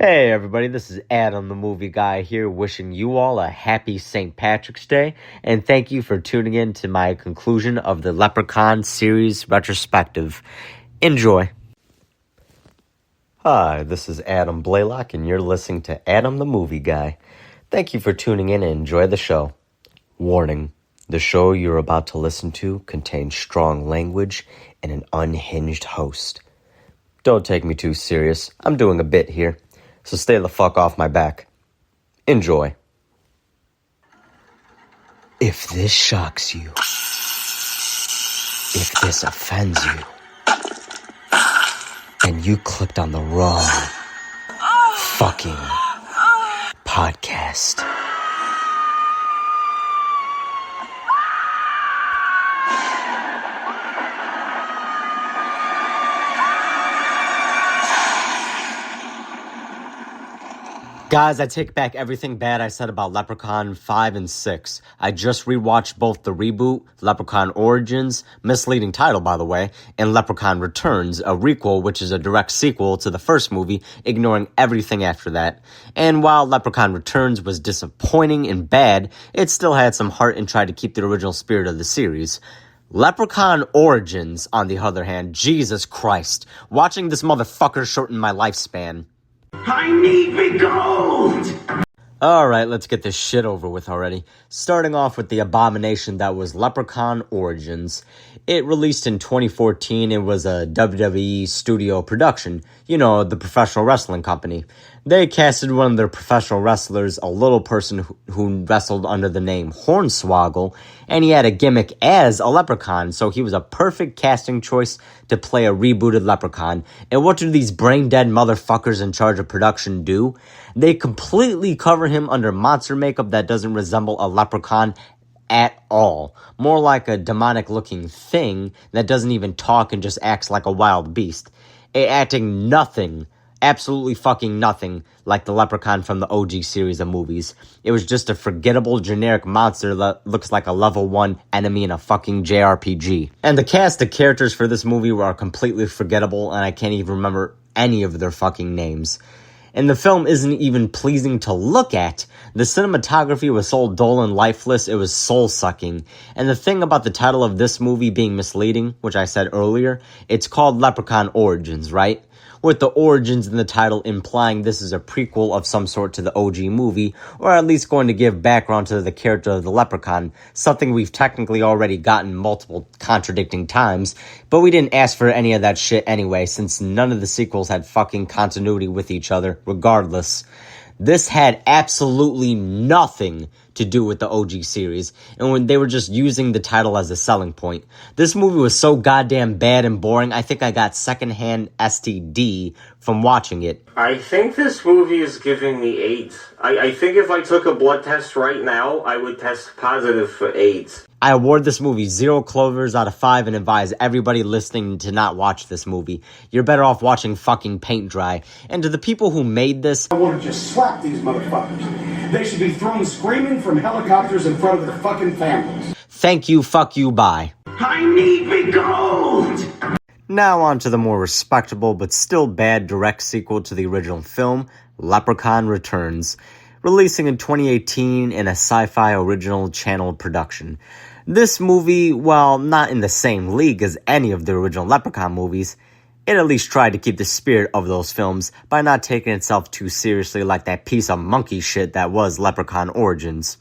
Hey everybody, this is Adam the Movie Guy here, wishing you all a happy St. Patrick's Day, and thank you for tuning in to my conclusion of the Leprechaun series retrospective. Enjoy. Hi, this is Adam Blaylock, and you're listening to Adam the Movie Guy. Thank you for tuning in and enjoy the show. Warning, the show you're about to listen to contains strong language and an unhinged host. Don't take me too serious, I'm doing a bit here. So stay the fuck off my back. Enjoy. If this shocks you, if this offends you, then you clicked on the wrong fucking podcast. Guys, I take back everything bad I said about Leprechaun 5 and 6. I just rewatched both the reboot, Leprechaun Origins, misleading title by the way, and Leprechaun Returns, a requel which is a direct sequel to the first movie, ignoring everything after that. And while Leprechaun Returns was disappointing and bad, it still had some heart and tried to keep the original spirit of the series. Leprechaun Origins, on the other hand, Jesus Christ, watching this motherfucker shorten my lifespan. I need me gold! Alright, let's get this shit over with already. Starting off with the abomination that was Leprechaun Origins. It released in 2014 and was a WWE studio production. You know, the professional wrestling company. They casted one of their professional wrestlers, a little person who wrestled under the name Hornswoggle, and he had a gimmick as a leprechaun, so he was a perfect casting choice to play a rebooted leprechaun. And what do these brain-dead motherfuckers in charge of production do? They completely cover him under monster makeup that doesn't resemble a leprechaun at all. More like a demonic-looking thing that doesn't even talk and just acts like a wild beast. Acting nothing, absolutely fucking nothing, like the Leprechaun from the OG series of movies. It was just a forgettable generic monster that looks like a level 1 enemy in a fucking JRPG. And the cast of characters for this movie were completely forgettable, and I can't even remember any of their fucking names. And the film isn't even pleasing to look at. The cinematography was so dull and lifeless, it was soul-sucking. And the thing about the title of this movie being misleading, which I said earlier, it's called Leprechaun Origins, right? With the origins in the title implying this is a prequel of some sort to the OG movie, or at least going to give background to the character of the Leprechaun, something we've technically already gotten multiple contradicting times, but we didn't ask for any of that shit anyway, since none of the sequels had fucking continuity with each other, regardless. This had absolutely nothing to do with the OG series, and when they were just using the title as a selling point. This movie was so goddamn bad and boring, I think I got secondhand STD from watching it. I think this movie is giving me AIDS. I think if I took a blood test right now, I would test positive for AIDS. I award this movie 0 clovers out of 5 and advise everybody listening to not watch this movie. You're better off watching fucking paint dry. And to the people who made this, I want to just slap these motherfuckers. They should be thrown screaming from helicopters in front of their fucking families. thank you, fuck you, bye. I need me gold! Now on to the more respectable but still bad direct sequel to the original film, Leprechaun Returns, releasing in 2018 in a sci-fi original channel production. This movie, while not in the same league as any of the original Leprechaun movies, it at least tried to keep the spirit of those films by not taking itself too seriously like that piece of monkey shit that was Leprechaun Origins.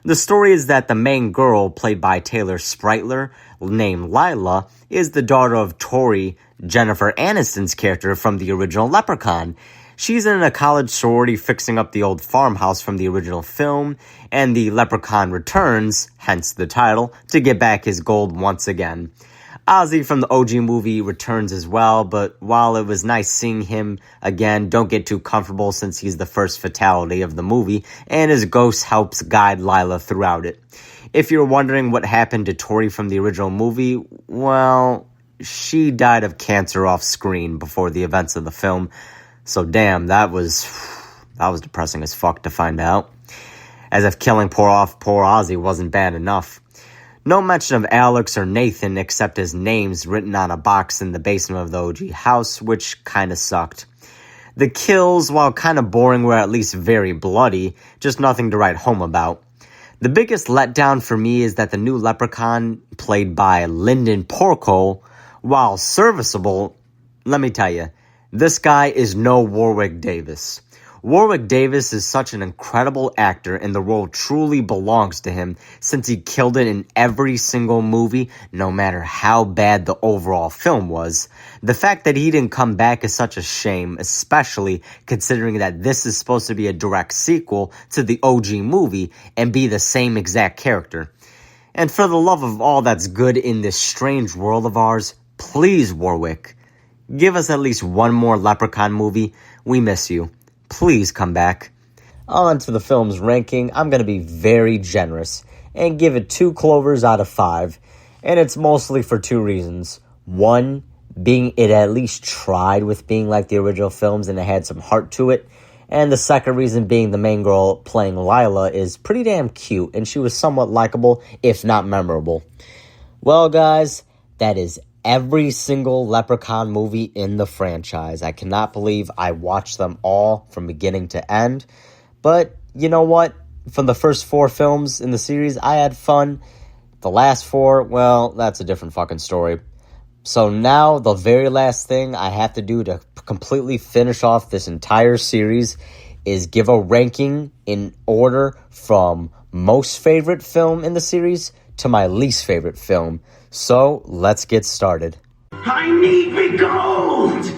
The story is that the main girl, played by Taylor Spritler, named Lila, is the daughter of Tori, Jennifer Aniston's character from the original Leprechaun. She's in a college sorority fixing up the old farmhouse from the original film, and the Leprechaun returns, hence the title, to get back his gold once again. Ozzy from the OG movie returns as well, but while it was nice seeing him again, don't get too comfortable since he's the first fatality of the movie, and his ghost helps guide Lila throughout it. If you're wondering what happened to Tori from the original movie, well, she died of cancer off screen before the events of the film, so damn, that was depressing as fuck to find out. As if killing poor Ozzy wasn't bad enough. No mention of Alex or Nathan except as names written on a box in the basement of the OG house, which kinda sucked. The kills, while kind of boring, were at least very bloody, just nothing to write home about. The biggest letdown for me is that the new Leprechaun, played by Lyndon Porco, while serviceable, let me tell you, this guy is no Warwick Davis. Warwick Davis is such an incredible actor, and the role truly belongs to him since he killed it in every single movie, no matter how bad the overall film was. The fact that he didn't come back is such a shame, especially considering that this is supposed to be a direct sequel to the OG movie and be the same exact character. And for the love of all that's good in this strange world of ours, please, Warwick, give us at least one more Leprechaun movie. We miss you. Please come back. On to the film's ranking. I'm going to be very generous and give it 2 clovers out of 5. And it's mostly for 2 reasons. One, being it at least tried with being like the original films and it had some heart to it. And the second reason being the main girl playing Lila is pretty damn cute and she was somewhat likable, if not memorable. Well, guys, that is every single Leprechaun movie in the franchise. I cannot believe I watched them all from beginning to end. But you know what? From the first 4 films in the series, I had fun. The last 4, well, that's a different fucking story. So now, the very last thing I have to do to completely finish off this entire series is give a ranking in order from most favorite film in the series to my least favorite film. So, let's get started. I need me gold!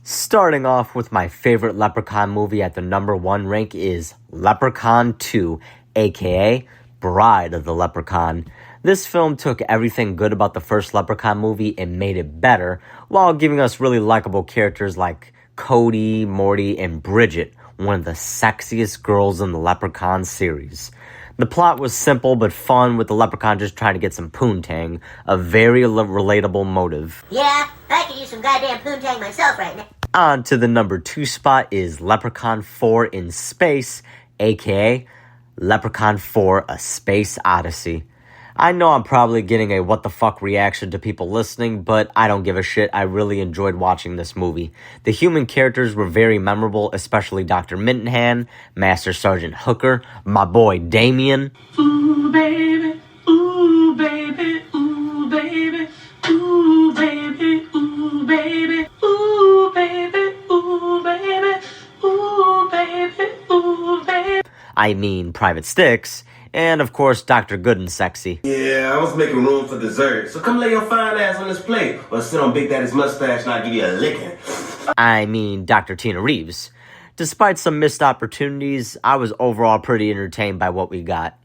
Starting off with my favorite Leprechaun movie at the number 1 rank is Leprechaun 2, aka Bride of the Leprechaun. This film took everything good about the first Leprechaun movie and made it better, while giving us really likable characters like Cody, Morty, and Bridget, one of the sexiest girls in the Leprechaun series. The plot was simple but fun, with the Leprechaun just trying to get some poontang, a very relatable motive. Yeah, I could use some goddamn poontang myself right now. On to the number 2 spot is Leprechaun 4 in Space, aka Leprechaun 4 A Space Odyssey. I know I'm probably getting a what the fuck reaction to people listening, but I don't give a shit. I really enjoyed watching this movie. The human characters were very memorable, especially Dr. Mintonhan, Master Sergeant Hooker, my boy Damien. Ooh baby, ooh baby, ooh baby, ooh baby, ooh baby, ooh baby, ooh baby, ooh baby, ooh baby. I mean Private Sticks. And, of course, Dr. Good and Sexy. Yeah, I was making room for dessert. So come lay your fine ass on this plate. Or sit on Big Daddy's mustache and I'll give you a licking. I mean Dr. Tina Reeves. Despite some missed opportunities, I was overall pretty entertained by what we got.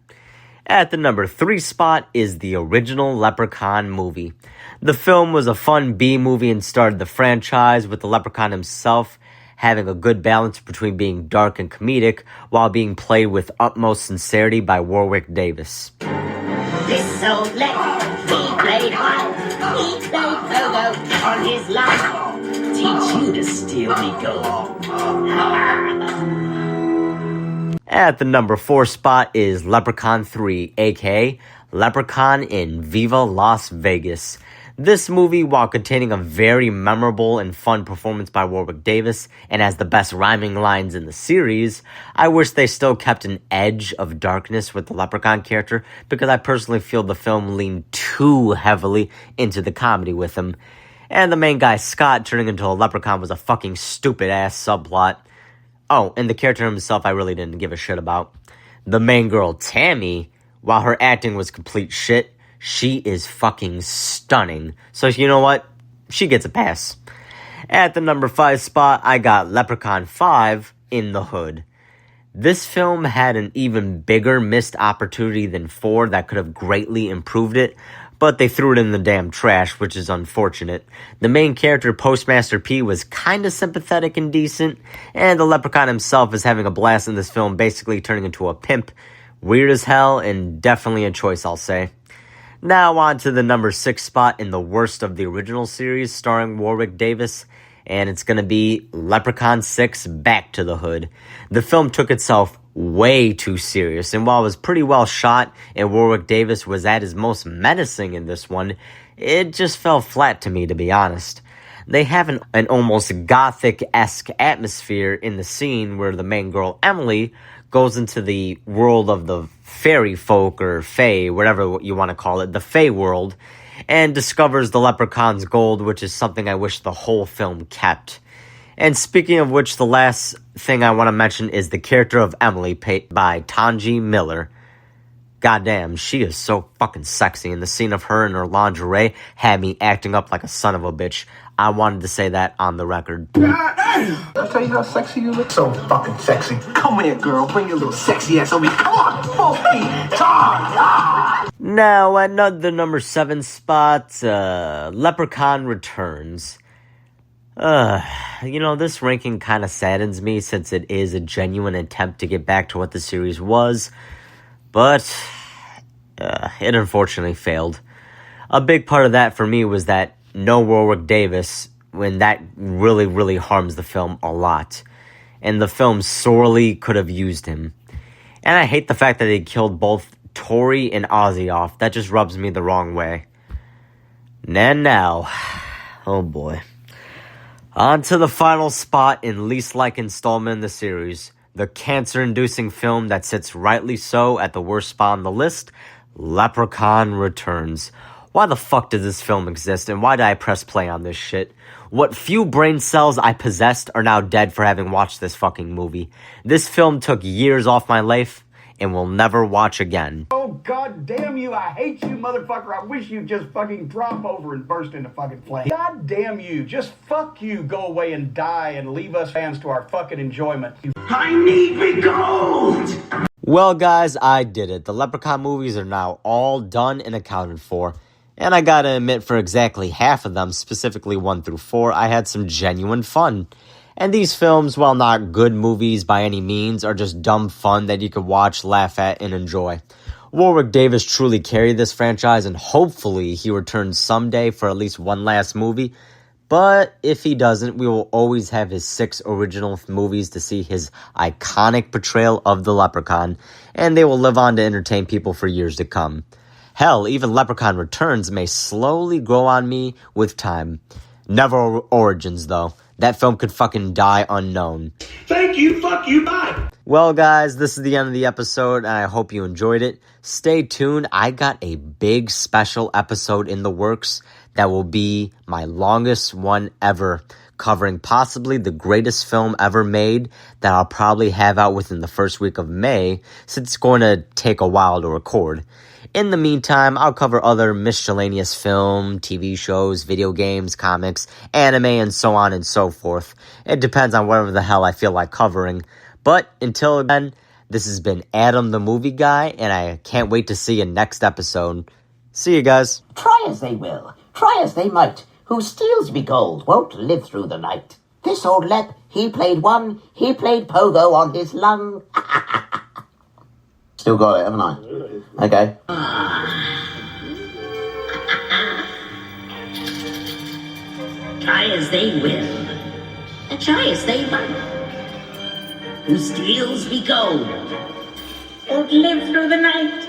At the number 3 spot is the original Leprechaun movie. The film was a fun B-movie and started the franchise, with the Leprechaun himself having a good balance between being dark and comedic while being played with utmost sincerity by Warwick Davis. This old lad, he played hard. He played pogo on his life. Teach you to steal me gold. At the number 4 spot is Leprechaun 3, aka Leprechaun in Viva Las Vegas. This movie, while containing a very memorable and fun performance by Warwick Davis and has the best rhyming lines in the series, I wish they still kept an edge of darkness with the Leprechaun character, because I personally feel the film leaned too heavily into the comedy with him. And the main guy, Scott, turning into a leprechaun was a fucking stupid-ass subplot. Oh, and the character himself I really didn't give a shit about. The main girl, Tammy, while her acting was complete shit, she is fucking stunning. So you know what? She gets a pass. At the number 5 spot, I got Leprechaun 5 in the Hood. This film had an even bigger missed opportunity than 4 that could have greatly improved it, but they threw it in the damn trash, which is unfortunate. The main character, Postmaster P, was kinda sympathetic and decent, and the Leprechaun himself is having a blast in this film, basically turning into a pimp. Weird as hell, and definitely a choice, I'll say. Now on to the number 6 spot in the worst of the original series, starring Warwick Davis, and it's gonna be Leprechaun 6 Back to the Hood. The film took itself way too serious, and while it was pretty well shot and Warwick Davis was at his most menacing in this one, it just fell flat to me, to be honest. They have an almost gothic-esque atmosphere in the scene where the main girl, Emily, goes into the world of the fairy folk or fae, whatever you want to call it, the fae world, and discovers the leprechaun's gold, which is something I wish the whole film kept. And speaking of which, the last thing I want to mention is the character of Emily, played by Tanji Miller. Goddamn, she is so fucking sexy, and the scene of her in her lingerie had me acting up like a son of a bitch. I wanted to say that on the record. I'll tell you how sexy you look. So fucking sexy. Come here, girl. Bring your little sexy ass over here. Come on, full feet. Now, at the number 7 spot, Leprechaun Returns. This ranking kind of saddens me since it is a genuine attempt to get back to what the series was, but it unfortunately failed. A big part of that for me was that no Warwick Davis, when that really, really harms the film a lot. And the film sorely could have used him. And I hate the fact that they killed both Tori and Ozzy off. That just rubs me the wrong way. And now, oh boy. On to the final spot in least like installment in the series. The cancer-inducing film that sits rightly so at the worst spot on the list, Leprechaun Returns. Why the fuck did this film exist, and why did I press play on this shit? What few brain cells I possessed are now dead for having watched this fucking movie. This film took years off my life, and will never watch again. Oh, god damn you. I hate you, motherfucker. I wish you'd just fucking drop over and burst into fucking flames. God damn you. Just fuck you. Go away and die and leave us fans to our fucking enjoyment. I need me gold! Well, guys, I did it. The Leprechaun movies are now all done and accounted for. And I gotta admit, for exactly half of them, specifically 1 through 4, I had some genuine fun. And these films, while not good movies by any means, are just dumb fun that you could watch, laugh at, and enjoy. Warwick Davis truly carried this franchise, and hopefully he returns someday for at least one last movie. But if he doesn't, we will always have his 6 original movies to see his iconic portrayal of the Leprechaun, and they will live on to entertain people for years to come. Hell, even Leprechaun Returns may slowly grow on me with time. Never Origins, though. That film could fucking die unknown. Thank you, fuck you, bye! Well, guys, this is the end of the episode, and I hope you enjoyed it. Stay tuned. I got a big special episode in the works that will be my longest one ever, covering possibly the greatest film ever made that I'll probably have out within the first week of May, since it's going to take a while to record. In the meantime, I'll cover other miscellaneous film, TV shows, video games, comics, anime, and so on and so forth. It depends on whatever the hell I feel like covering. But until then, this has been Adam the Movie Guy, and I can't wait to see you next episode. See you guys. Try as they will, try as they might, who steals me gold won't live through the night. This old lep, he played pogo on his lung. Still got it, haven't I? Okay. Try as they will, and try as they might, who steals me gold won't live through the night.